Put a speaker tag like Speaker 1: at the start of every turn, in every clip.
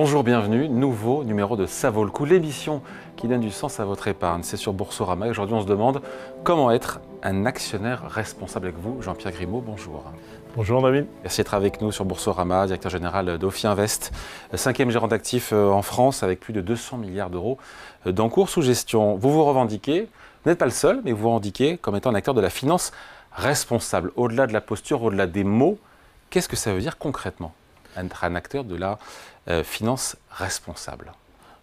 Speaker 1: Bonjour, bienvenue, nouveau numéro de Ça vaut le coup, l'émission qui donne du sens à votre épargne. C'est sur Boursorama et aujourd'hui on se demande comment être un actionnaire responsable avec vous. Jean-Pierre Grimaud, bonjour.
Speaker 2: Bonjour David.
Speaker 1: Merci d'être avec nous sur Boursorama, directeur général d'Ophi Invest, 5e gérant d'actifs en France avec plus de 200 milliards d'euros d'encours sous gestion. Vous vous revendiquez, vous n'êtes pas le seul, mais vous vous revendiquez comme étant un acteur de la finance responsable. Au-delà de la posture, au-delà des mots, qu'est-ce que ça veut dire concrètement, être un acteur de la finance responsable?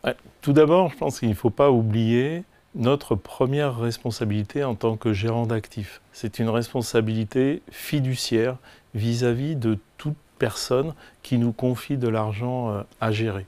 Speaker 2: Ouais, tout d'abord, je pense qu'il ne faut pas oublier notre première responsabilité en tant que gérant d'actifs. C'est une responsabilité fiduciaire vis-à-vis de toute personne qui nous confie de l'argent à gérer.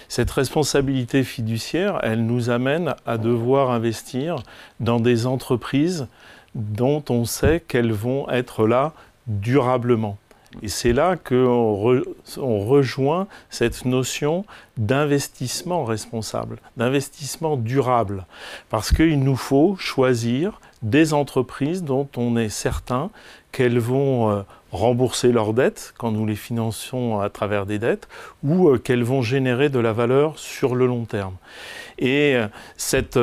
Speaker 2: Cette responsabilité fiduciaire, elle nous amène à devoir investir dans des entreprises dont on sait qu'elles vont être là durablement. Et c'est là qu'on rejoint cette notion d'investissement responsable, d'investissement durable. Parce qu'il nous faut choisir des entreprises dont on est certain qu'elles vont rembourser leurs dettes quand nous les finançons à travers des dettes ou qu'elles vont générer de la valeur sur le long terme. Et cette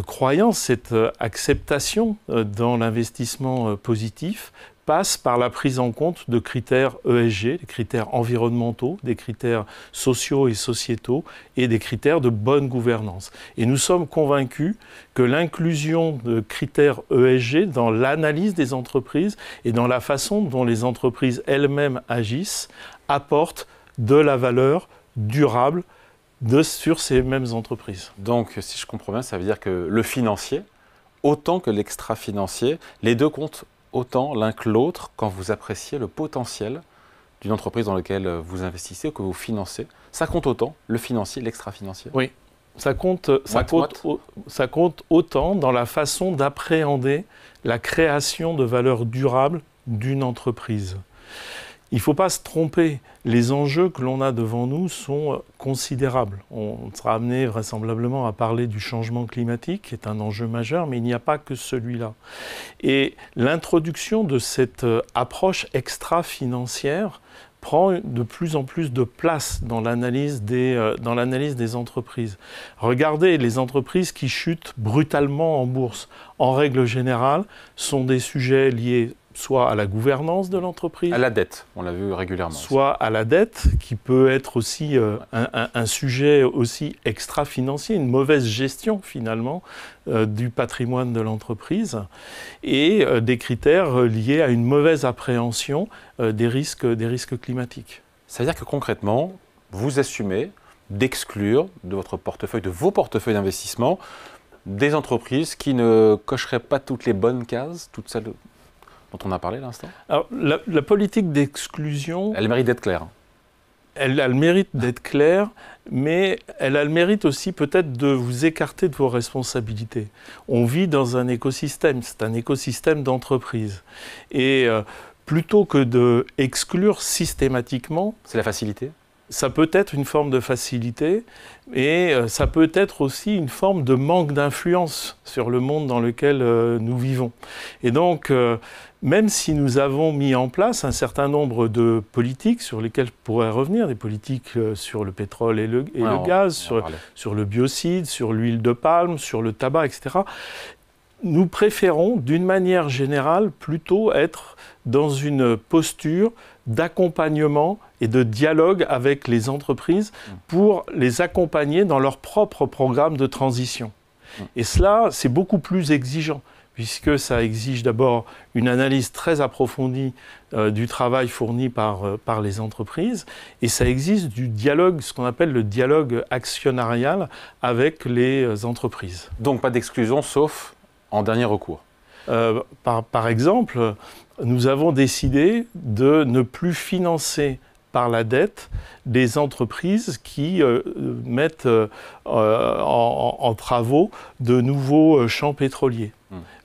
Speaker 2: croyance, cette acceptation dans l'investissement positif passe par la prise en compte de critères ESG, des critères environnementaux, des critères sociaux et sociétaux et des critères de bonne gouvernance. Et nous sommes convaincus que l'inclusion de critères ESG dans l'analyse des entreprises et dans la façon dont les entreprises elles-mêmes agissent apporte de la valeur durable sur ces mêmes entreprises.
Speaker 1: Donc, si je comprends bien, ça veut dire que le financier, autant que l'extra-financier, les deux comptent autant l'un que l'autre quand vous appréciez le potentiel d'une entreprise dans laquelle vous investissez ou que vous financez. Ça compte autant, le financier, l'extra-financier?
Speaker 2: Oui, ça compte autant dans la façon d'appréhender la création de valeur durable d'une entreprise. Il ne faut pas se tromper, les enjeux que l'on a devant nous sont considérables. On sera amené vraisemblablement à parler du changement climatique, qui est un enjeu majeur, mais il n'y a pas que celui-là. Et l'introduction de cette approche extra-financière prend de plus en plus de place dans l'analyse des entreprises. Regardez, les entreprises qui chutent brutalement en bourse, en règle générale, sont des sujets liés soit à la gouvernance de l'entreprise,
Speaker 1: à la dette, on l'a vu régulièrement.
Speaker 2: Soit à la dette, qui peut être aussi un sujet aussi extra-financier, une mauvaise gestion finalement du patrimoine de l'entreprise, et des critères liés à une mauvaise appréhension des risques climatiques.
Speaker 1: C'est-à-dire que concrètement, vous assumez d'exclure de votre portefeuille, de vos portefeuilles d'investissement, des entreprises qui ne cocheraient pas toutes les bonnes cases, toutes celles dont on a parlé à l'instant?
Speaker 2: Alors, la politique d'exclusion...
Speaker 1: Elle mérite d'être claire.
Speaker 2: Elle a le mérite d'être claire, mais elle a le mérite aussi peut-être de vous écarter de vos responsabilités. On vit dans un écosystème, c'est un écosystème d'entreprise. Et plutôt que d'exclure systématiquement...
Speaker 1: C'est la facilité?
Speaker 2: Ça peut être une forme de facilité, et ça peut être aussi une forme de manque d'influence sur le monde dans lequel nous vivons. Et donc, même si nous avons mis en place un certain nombre de politiques sur lesquelles je pourrais revenir, des politiques sur le pétrole et le gaz, sur le biocide, sur l'huile de palme, sur le tabac, etc., nous préférons, d'une manière générale, plutôt être dans une posture d'accompagnement et de dialogue avec les entreprises pour les accompagner dans leur propre programme de transition. Et cela, c'est beaucoup plus exigeant, puisque ça exige d'abord une analyse très approfondie du travail fourni par les entreprises, et ça exige du dialogue, ce qu'on appelle le dialogue actionnarial avec les entreprises.
Speaker 1: Donc pas d'exclusion, sauf en dernier recours.
Speaker 2: Par exemple, nous avons décidé de ne plus financer par la dette des entreprises qui mettent en travaux de nouveaux champs pétroliers.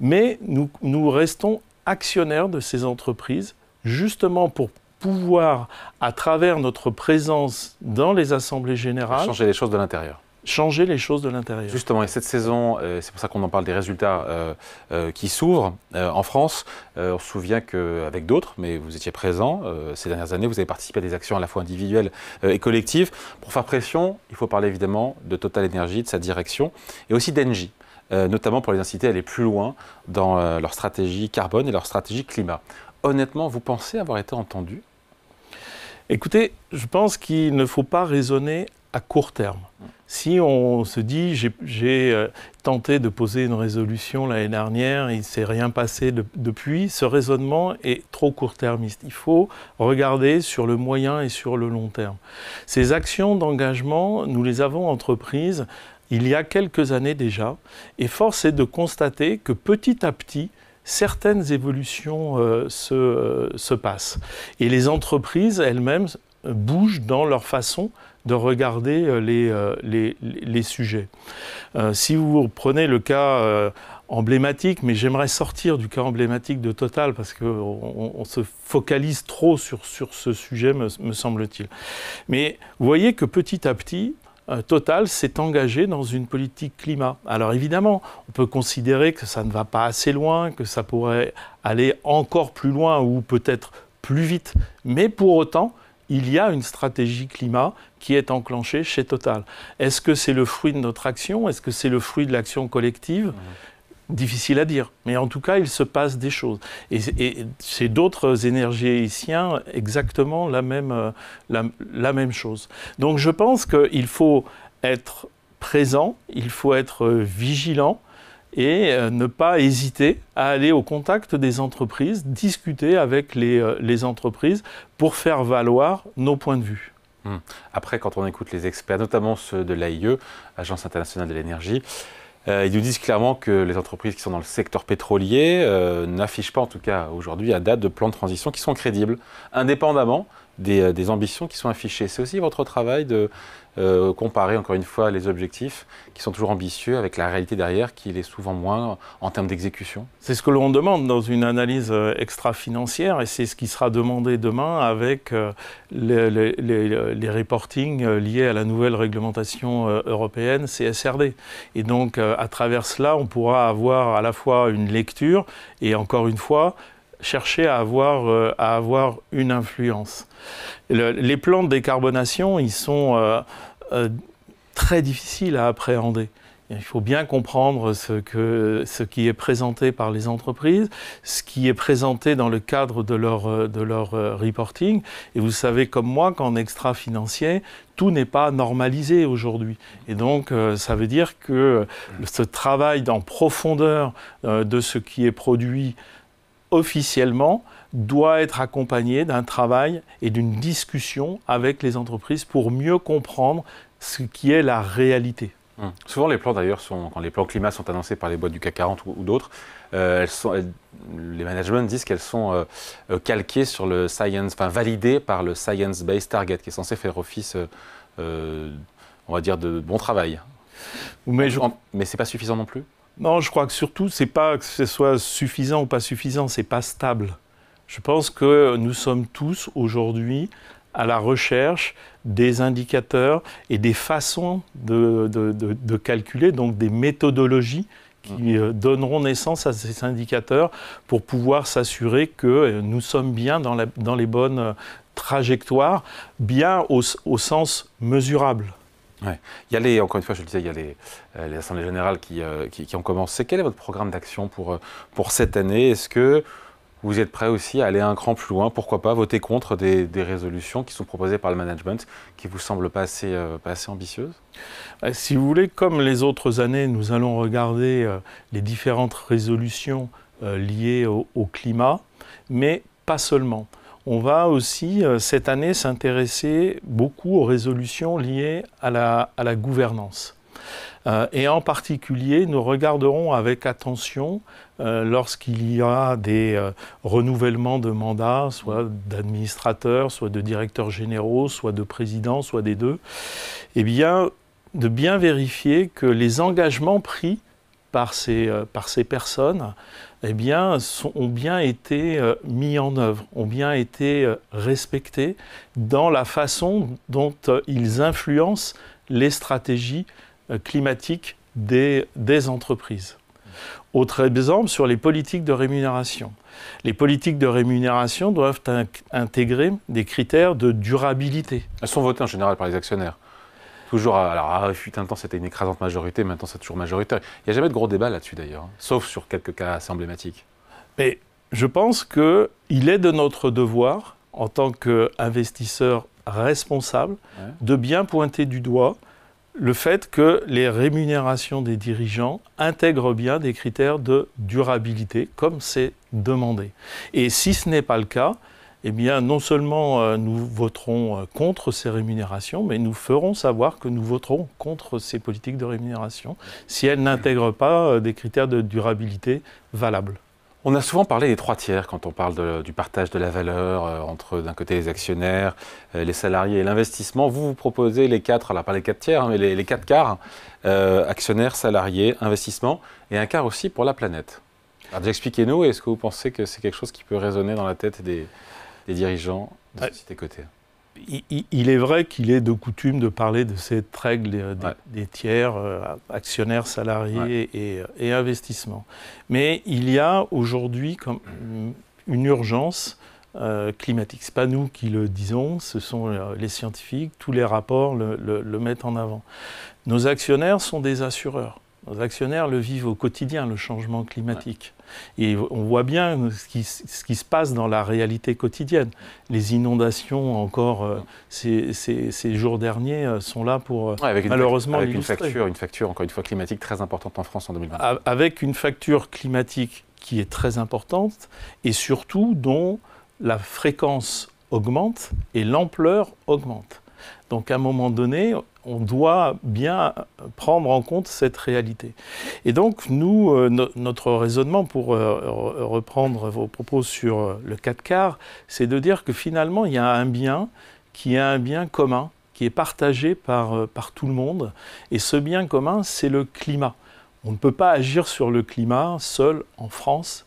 Speaker 2: Mais nous restons actionnaires de ces entreprises justement pour pouvoir, à travers notre présence dans les assemblées générales,
Speaker 1: changer les choses de l'intérieur.
Speaker 2: changer les choses de l'intérieur.
Speaker 1: Justement, et cette saison, c'est pour ça qu'on en parle des résultats qui s'ouvrent en France. On se souvient qu'avec d'autres, mais vous étiez présents ces dernières années, vous avez participé à des actions à la fois individuelles et collectives. Pour faire pression, il faut parler évidemment de Total Energy, de sa direction, et aussi d'Engie, notamment pour les inciter à aller plus loin dans leur stratégie carbone et leur stratégie climat. Honnêtement, vous pensez avoir été entendu ?
Speaker 2: Écoutez, je pense qu'il ne faut pas raisonner à court terme. Si on se dit, j'ai tenté de poser une résolution l'année dernière, il ne s'est rien passé depuis, ce raisonnement est trop court-termiste. Il faut regarder sur le moyen et sur le long terme. Ces actions d'engagement, nous les avons entreprises il y a quelques années déjà, et force est de constater que petit à petit, certaines évolutions se passent. Et les entreprises elles-mêmes bougent dans leur façon de regarder les sujets. Si vous prenez le cas emblématique, mais j'aimerais sortir du cas emblématique de Total parce qu'on se focalise trop sur ce sujet, me semble-t-il. Mais vous voyez que petit à petit, Total s'est engagé dans une politique climat. Alors évidemment, on peut considérer que ça ne va pas assez loin, que ça pourrait aller encore plus loin ou peut-être plus vite. Mais pour autant, il y a une stratégie climat qui est enclenchée chez Total. Est-ce que c'est le fruit de notre action? Est-ce que c'est le fruit de l'action collective? Difficile à dire, mais en tout cas, il se passe des choses. Et chez d'autres énergéticiens, exactement la même chose. Donc je pense qu'il faut être présent, il faut être vigilant et ne pas hésiter à aller au contact des entreprises, discuter avec les entreprises pour faire valoir nos points de vue.
Speaker 1: Après, quand on écoute les experts, notamment ceux de l'AIE, Agence internationale de l'énergie, ils nous disent clairement que les entreprises qui sont dans le secteur pétrolier n'affichent pas, en tout cas aujourd'hui, à date de plans de transition qui sont crédibles, indépendamment des ambitions qui sont affichées. C'est aussi votre travail de comparer, encore une fois, les objectifs qui sont toujours ambitieux avec la réalité derrière, qui est souvent moins en termes d'exécution.
Speaker 2: C'est ce que l'on demande dans une analyse extra-financière et c'est ce qui sera demandé demain avec les reportings liés à la nouvelle réglementation européenne CSRD. Et donc, à travers cela, on pourra avoir à la fois une lecture et encore une fois, chercher à avoir une influence. Les plans de décarbonation, ils sont très difficiles à appréhender. Il faut bien comprendre ce qui est présenté par les entreprises, ce qui est présenté dans le cadre de leur reporting. Et vous savez comme moi qu'en extra-financier, tout n'est pas normalisé aujourd'hui. Et donc, ça veut dire que ce travail en profondeur de ce qui est produit officiellement doit être accompagné d'un travail et d'une discussion avec les entreprises pour mieux comprendre ce qui est la réalité.
Speaker 1: Souvent, les plans d'ailleurs, quand les plans climat sont annoncés par les boîtes du CAC 40 ou d'autres, les managements disent qu'elles sont calquées sur le science, enfin validées par le Science Based Target, qui est censé faire office, on va dire, de bon travail. Mais ce n'est pas suffisant non plus?
Speaker 2: Non, je crois que surtout, c'est pas que ce soit suffisant ou pas suffisant, c'est pas stable. Je pense que nous sommes tous aujourd'hui à la recherche des indicateurs et des façons de calculer, donc des méthodologies qui donneront naissance à ces indicateurs pour pouvoir s'assurer que nous sommes bien dans les bonnes trajectoires, bien au sens mesurable.
Speaker 1: Ouais. Il y a encore une fois, je le disais, il y a les assemblées générales qui ont commencé. Quel est votre programme d'action pour cette année? Est-ce que vous êtes prêt aussi à aller un cran plus loin? Pourquoi pas voter contre des résolutions qui sont proposées par le management qui ne vous semblent pas assez ambitieuses?
Speaker 2: Si vous voulez, comme les autres années, nous allons regarder les différentes résolutions liées au climat, mais pas seulement. On va aussi, cette année, s'intéresser beaucoup aux résolutions liées à la gouvernance. Et en particulier, nous regarderons avec attention lorsqu'il y a des renouvellements de mandats, soit d'administrateurs, soit de directeurs généraux, soit de présidents, soit des deux, eh bien, de bien vérifier que les engagements pris par ces personnes eh bien, ont bien été mis en œuvre, ont bien été respectés dans la façon dont ils influencent les stratégies climatique des entreprises. Autre exemple, sur les politiques de rémunération. Les politiques de rémunération doivent intégrer des critères de durabilité.
Speaker 1: Elles sont votées en général par les actionnaires. Toujours, alors, il fut un temps, c'était une écrasante majorité, maintenant c'est toujours majoritaire. Il n'y a jamais de gros débat là-dessus d'ailleurs, sauf sur quelques cas assez emblématiques.
Speaker 2: Mais je pense qu'il est de notre devoir, en tant qu'investisseur responsable, de bien pointer du doigt le fait que les rémunérations des dirigeants intègrent bien des critères de durabilité, comme c'est demandé. Et si ce n'est pas le cas, eh bien, non seulement nous voterons contre ces rémunérations, mais nous ferons savoir que nous voterons contre ces politiques de rémunération si elles n'intègrent pas des critères de durabilité valables.
Speaker 1: On a souvent parlé des 3 tiers quand on parle du partage de la valeur entre d'un côté les actionnaires, les salariés et l'investissement. Vous proposez les 4, alors pas les 4 tiers, mais les 4 quarts, actionnaires, salariés, investissement, et un quart aussi pour la planète. Alors expliquez-nous, est-ce que vous pensez que c'est quelque chose qui peut résonner dans la tête des dirigeants de sociétés cotées ?
Speaker 2: Il est vrai qu'il est de coutume de parler de cette règle des tiers, actionnaires, salariés et investissements. Mais il y a aujourd'hui une urgence climatique. Ce n'est pas nous qui le disons, ce sont les scientifiques, tous les rapports le mettent en avant. Nos actionnaires sont des assureurs. Nos actionnaires le vivent au quotidien, le changement climatique. Et on voit bien ce qui se passe dans la réalité quotidienne. Les inondations, encore ces jours derniers, sont là pour malheureusement l'illustrer.
Speaker 1: Avec une facture, encore une fois, climatique très importante en France en 2020.
Speaker 2: Avec une facture climatique qui est très importante et surtout dont la fréquence augmente et l'ampleur augmente. Donc à un moment donné, on doit bien prendre en compte cette réalité. Et donc nous, notre raisonnement, pour reprendre vos propos sur le 4 quarts, c'est de dire que finalement il y a un bien qui est un bien commun, qui est partagé par tout le monde. Et ce bien commun, c'est le climat. On ne peut pas agir sur le climat seul en France,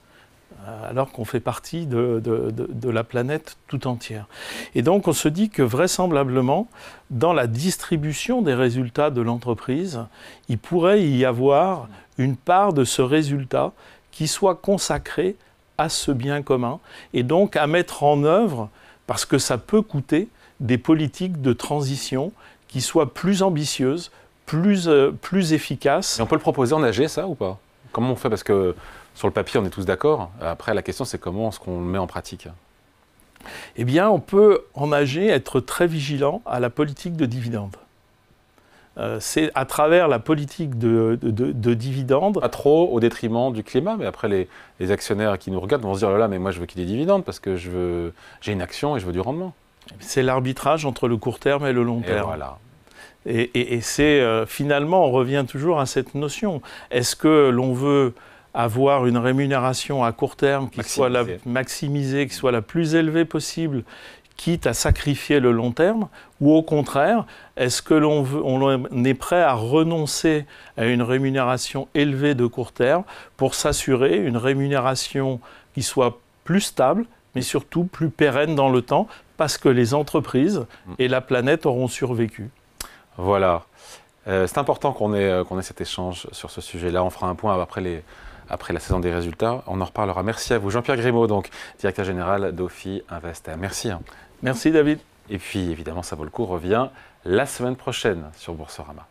Speaker 2: alors qu'on fait partie de la planète tout entière. Et donc on se dit que vraisemblablement, dans la distribution des résultats de l'entreprise, il pourrait y avoir une part de ce résultat qui soit consacrée à ce bien commun, et donc à mettre en œuvre, parce que ça peut coûter, des politiques de transition qui soient plus ambitieuses, plus efficaces.
Speaker 1: Et on peut le proposer en AG, ça, ou pas ? Comment on fait ? Parce que sur le papier, on est tous d'accord. Après, la question, c'est comment est-ce qu'on le met en pratique ?
Speaker 2: Eh bien, on peut en AG être très vigilant à la politique de dividendes. C'est à travers la politique de dividendes...
Speaker 1: Pas trop au détriment du climat, mais après, les actionnaires qui nous regardent vont se dire, oh là là, mais moi, je veux qu'il y ait des dividendes parce que j'ai une action et je veux du rendement.
Speaker 2: C'est l'arbitrage entre le court terme et le long terme.
Speaker 1: Voilà.
Speaker 2: Et c'est finalement, on revient toujours à cette notion. Est-ce que l'on veut avoir une rémunération à court terme qui soit maximisée, qui soit la plus élevée possible, quitte à sacrifier le long terme, ou au contraire, est-ce que on est prêt à renoncer à une rémunération élevée de court terme pour s'assurer une rémunération qui soit plus stable, mais surtout plus pérenne dans le temps, parce que les entreprises et la planète auront survécu.
Speaker 1: Voilà. C'est important qu'on ait cet échange sur ce sujet-là. On fera un point après la saison des résultats. On en reparlera. Merci à vous. Jean-Pierre Grimaud, donc, directeur général d'Ophi Invest. Merci.
Speaker 2: Merci David.
Speaker 1: Et puis, évidemment, ça vaut le coup, revient la semaine prochaine sur Boursorama.